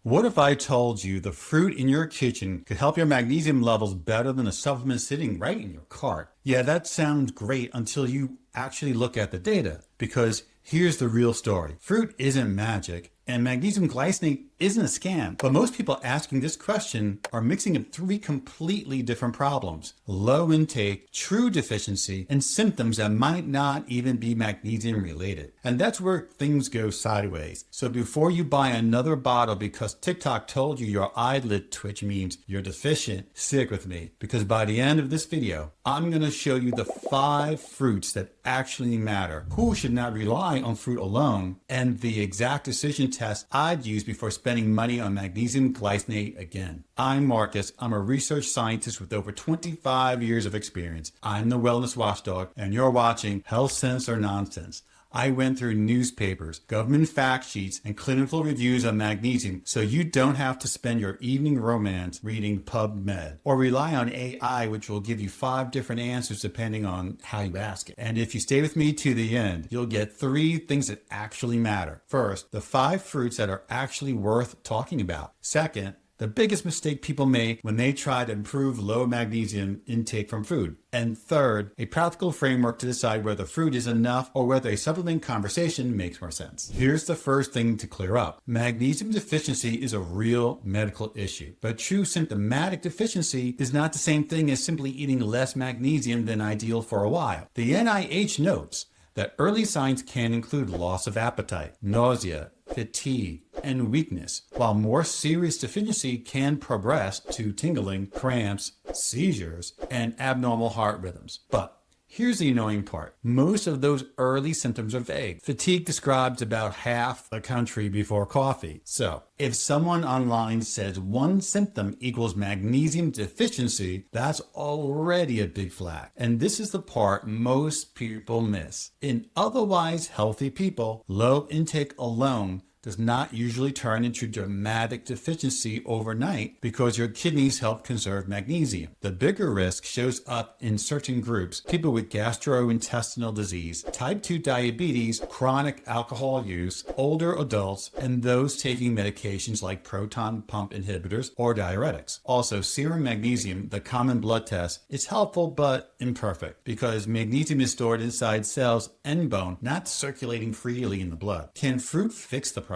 What if I told you the fruit in your kitchen could help your magnesium levels better than a supplement sitting right in your cart? Yeah, that sounds great until you actually look at the data, because here's the real story. Fruit isn't magic, and magnesium glycinate isn't a scam. But most people asking this question are mixing up three completely different problems: low intake, true deficiency, and symptoms that might not even be magnesium related. And that's where things go sideways. So before you buy another bottle because TikTok told you your eyelid twitch means you're deficient, stick with me, because by the end of this video, I'm going to show you the 5 fruits that actually matter, who should not rely on fruit alone, and the exact decision test I'd use before spending money on magnesium glycinate again. I'm Marcus. I'm a research scientist with over 25 years of experience. I'm the Wellness Watchdog, and you're watching Health Sense or Nonsense. I went through newspapers, government fact sheets, and clinical reviews on magnesium, so you don't have to spend your evening romance reading PubMed or rely on AI, which will give you 5 different answers depending on how you ask it. And if you stay with me to the end, you'll get 3 things that actually matter. First, the 5 fruits that are actually worth talking about. Second, the biggest mistake people make when they try to improve low magnesium intake from food. And third, a practical framework to decide whether fruit is enough or whether a supplement conversation makes more sense. Here's the first thing to clear up. Magnesium deficiency is a real medical issue, but true symptomatic deficiency is not the same thing as simply eating less magnesium than ideal for a while. The NIH notes that early signs can include loss of appetite, nausea, fatigue, and weakness, while more serious deficiency can progress to tingling, cramps, seizures, and abnormal heart rhythms. But here's the annoying part. Most of those early symptoms are vague. Fatigue describes about half the country before coffee. So if someone online says one symptom equals magnesium deficiency, that's already a big flag. And this is the part most people miss. In otherwise healthy people, low intake alone does not usually turn into dramatic deficiency overnight because your kidneys help conserve magnesium. The bigger risk shows up in certain groups: people with gastrointestinal disease, type 2 diabetes, chronic alcohol use, older adults, and those taking medications like proton pump inhibitors or diuretics. Also, serum magnesium, the common blood test, is helpful but imperfect because magnesium is stored inside cells and bone, not circulating freely in the blood. Can fruit fix the problem?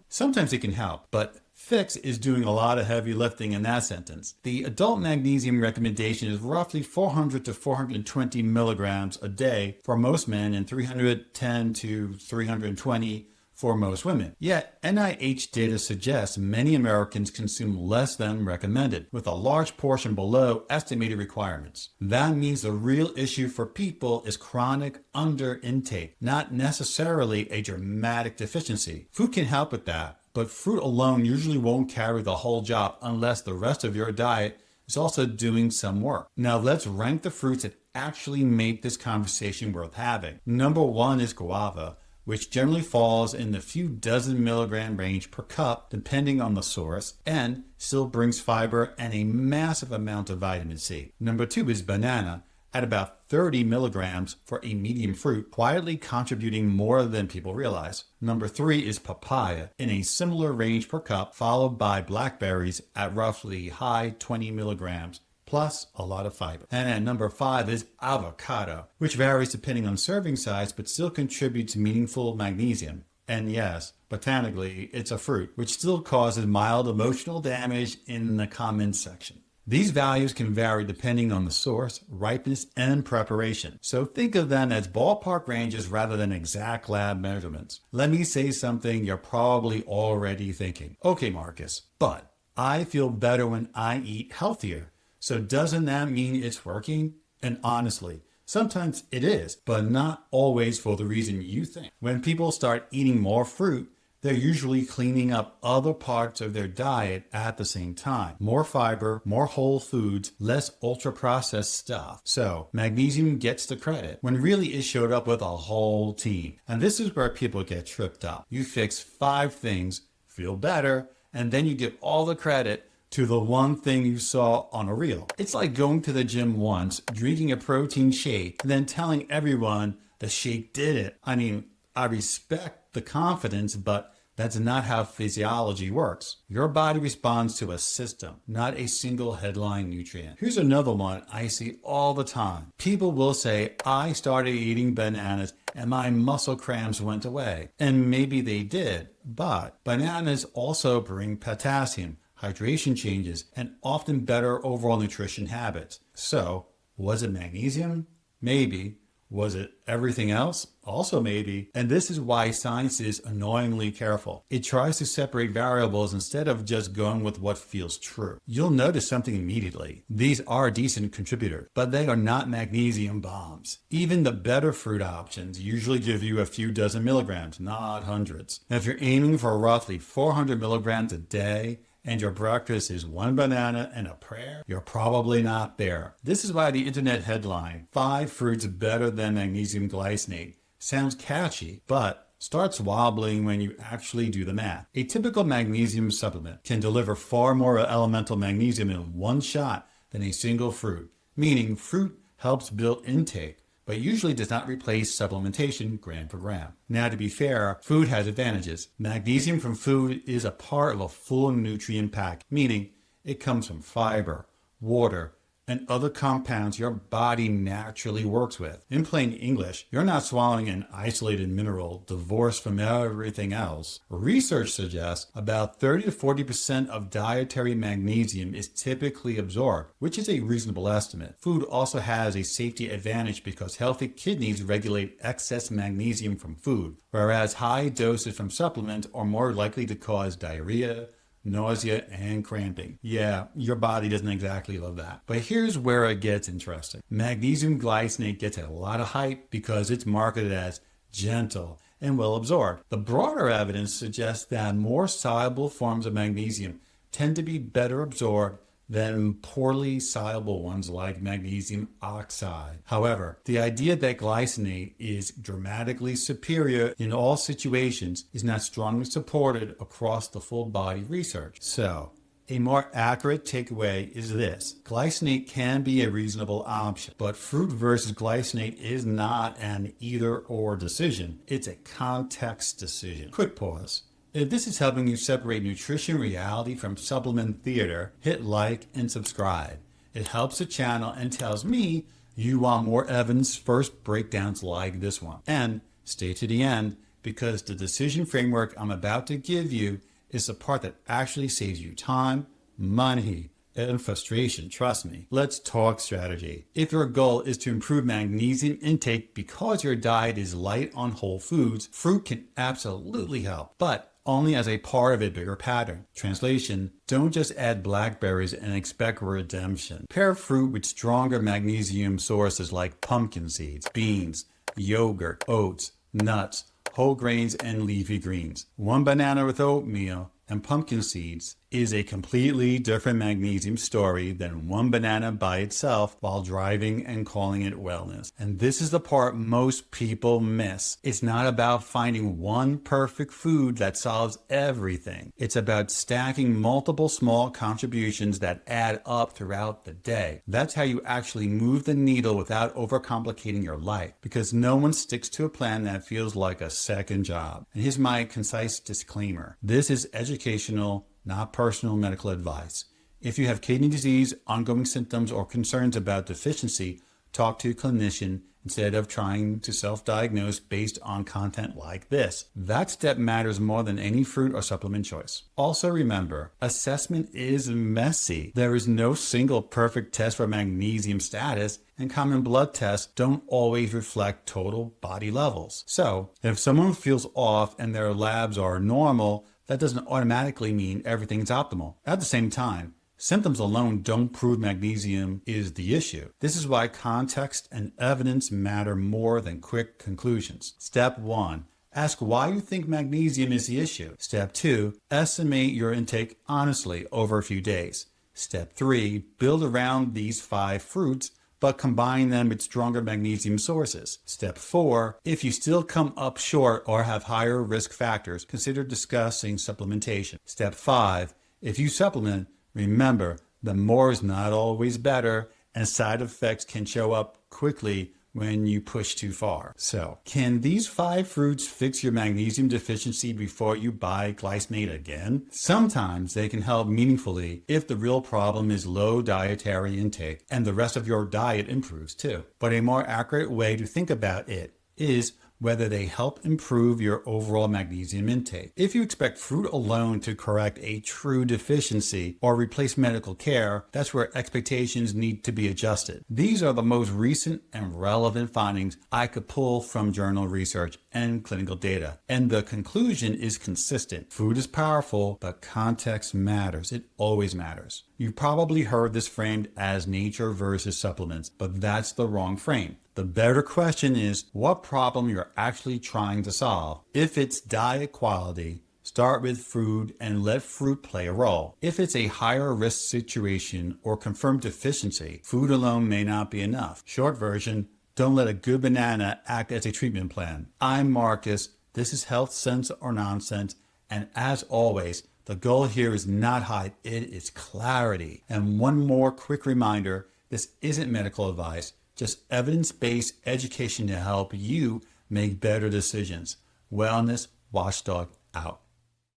Sometimes it can help, but fix is doing a lot of heavy lifting in that sentence. The adult magnesium recommendation is roughly 400 to 420 milligrams a day for most men and 310 to 320 for most women. Yet, NIH data suggests many Americans consume less than recommended, with a large portion below estimated requirements. That means the real issue for people is chronic under intake, not necessarily a dramatic deficiency. Food can help with that, but fruit alone usually won't carry the whole job unless the rest of your diet is also doing some work. Now let's rank the fruits that actually make this conversation worth having. Number 1 is guava, which generally falls in the few dozen milligram range per cup depending on the source, and still brings fiber and a massive amount of vitamin C. Number 2 is banana, at about 30 milligrams for a medium fruit, quietly contributing more than people realize. Number 3 is papaya, in a similar range per cup, followed by blackberries at roughly high 20 milligrams, plus a lot of fiber. And at number 5 is avocado, which varies depending on serving size, but still contributes meaningful magnesium. And yes, botanically, it's a fruit, which still causes mild emotional damage in the comments section. These values can vary depending on the source, ripeness, and preparation. So think of them as ballpark ranges rather than exact lab measurements. Let me say something you're probably already thinking. Okay, Marcus, but I feel better when I eat healthier. So doesn't that mean it's working? And honestly, sometimes it is, but not always for the reason you think. When people start eating more fruit, they're usually cleaning up other parts of their diet at the same time. More fiber, more whole foods, less ultra-processed stuff. So magnesium gets the credit when really it showed up with a whole team. And this is where people get tripped up. You fix 5 things, feel better, and then you give all the credit to the one thing you saw on a reel. It's like going to the gym once, drinking a protein shake, and then telling everyone the shake did it. I mean, I respect the confidence, but That's not how physiology works. Your body responds to a system, not a single headline nutrient. Here's another one I see all the time. People will say, I started eating bananas and my muscle cramps went away. And maybe they did, but bananas also bring potassium, hydration changes, and often better overall nutrition habits. So, was it magnesium? Maybe. Was it everything else? Also maybe. And this is why science is annoyingly careful. It tries to separate variables instead of just going with what feels true. You'll notice something immediately. These are decent contributors, but they are not magnesium bombs. Even the better fruit options usually give you a few dozen milligrams, not hundreds. And if you're aiming for roughly 400 milligrams a day, and your breakfast is one banana and a prayer, you're probably not there. This is why the internet headline, 5 fruits better than magnesium glycinate, sounds catchy, but starts wobbling when you actually do the math. A typical magnesium supplement can deliver far more elemental magnesium in one shot than a single fruit, meaning fruit helps build intake, but usually does not replace supplementation gram for gram. Now, to be fair, food has advantages. Magnesium from food is a part of a full nutrient pack, meaning it comes from fiber, water, and other compounds your body naturally works with. In plain English, you're not swallowing an isolated mineral divorced from everything else. Research suggests about 30 to 40% of dietary magnesium is typically absorbed, which is a reasonable estimate. Food also has a safety advantage because healthy kidneys regulate excess magnesium from food, whereas high doses from supplements are more likely to cause diarrhea, nausea, and cramping. Yeah, your body doesn't exactly love that. But here's where it gets interesting. Magnesium glycinate gets a lot of hype because it's marketed as gentle and well absorbed. The broader evidence suggests that more soluble forms of magnesium tend to be better absorbed than poorly soluble ones like magnesium oxide. However, the idea that glycinate is dramatically superior in all situations is not strongly supported across the full body research. So, a more accurate takeaway is this. Glycinate can be a reasonable option, but fruit versus glycinate is not an either-or decision. It's a context decision. Quick pause. If this is helping you separate nutrition reality from supplement theater, hit like and subscribe. It helps the channel and tells me you want more evidence-first breakdowns like this one. And stay to the end because the decision framework I'm about to give you is the part that actually saves you time, money, and frustration, trust me. Let's talk strategy. If your goal is to improve magnesium intake because your diet is light on whole foods, fruit can absolutely help, but only as a part of a bigger pattern. Translation, don't just add blackberries and expect redemption. Pair fruit with stronger magnesium sources like pumpkin seeds, beans, yogurt, oats, nuts, whole grains, and leafy greens. One banana with oatmeal and pumpkin seeds is a completely different magnesium story than one banana by itself while driving and calling it wellness. And this is the part most people miss. It's not about finding one perfect food that solves everything. It's about stacking multiple small contributions that add up throughout the day. That's how you actually move the needle without overcomplicating your life, because no one sticks to a plan that feels like a second job. And here's my concise disclaimer. This is educational, not personal medical advice. If you have kidney disease, ongoing symptoms, or concerns about deficiency, talk to a clinician instead of trying to self-diagnose based on content like this. That step matters more than any fruit or supplement choice. Also remember, assessment is messy. There is no single perfect test for magnesium status, and common blood tests don't always reflect total body levels. So, if someone feels off and their labs are normal, that doesn't automatically mean everything's optimal. At the same time, symptoms alone don't prove magnesium is the issue. This is why context and evidence matter more than quick conclusions. Step 1. Ask why you think magnesium is the issue. Step 2. Estimate your intake honestly over a few days. Step 3. Build around these 5 fruits, but combine them with stronger magnesium sources. Step 4, if you still come up short or have higher risk factors, consider discussing supplementation. Step 5, if you supplement, remember that more is not always better and side effects can show up quickly when you push too far. So, can these 5 fruits fix your magnesium deficiency before you buy glycinate again? Sometimes they can help meaningfully if the real problem is low dietary intake and the rest of your diet improves too. But a more accurate way to think about it is whether they help improve your overall magnesium intake. If you expect fruit alone to correct a true deficiency or replace medical care, that's where expectations need to be adjusted. These are the most recent and relevant findings I could pull from journal research and clinical data. And the conclusion is consistent. Food is powerful, but context matters. It always matters. You've probably heard this framed as nature versus supplements, but that's the wrong frame. The better question is what problem you're actually trying to solve. If it's diet quality, start with food and let fruit play a role. If it's a higher risk situation or confirmed deficiency, food alone may not be enough. Short version, don't let a good banana act as a treatment plan. I'm Marcus. This is Health Sense or Nonsense. And as always, the goal here is not hype, it is clarity. And one more quick reminder, this isn't medical advice. Just evidence-based education to help you make better decisions. Wellness Watchdog out.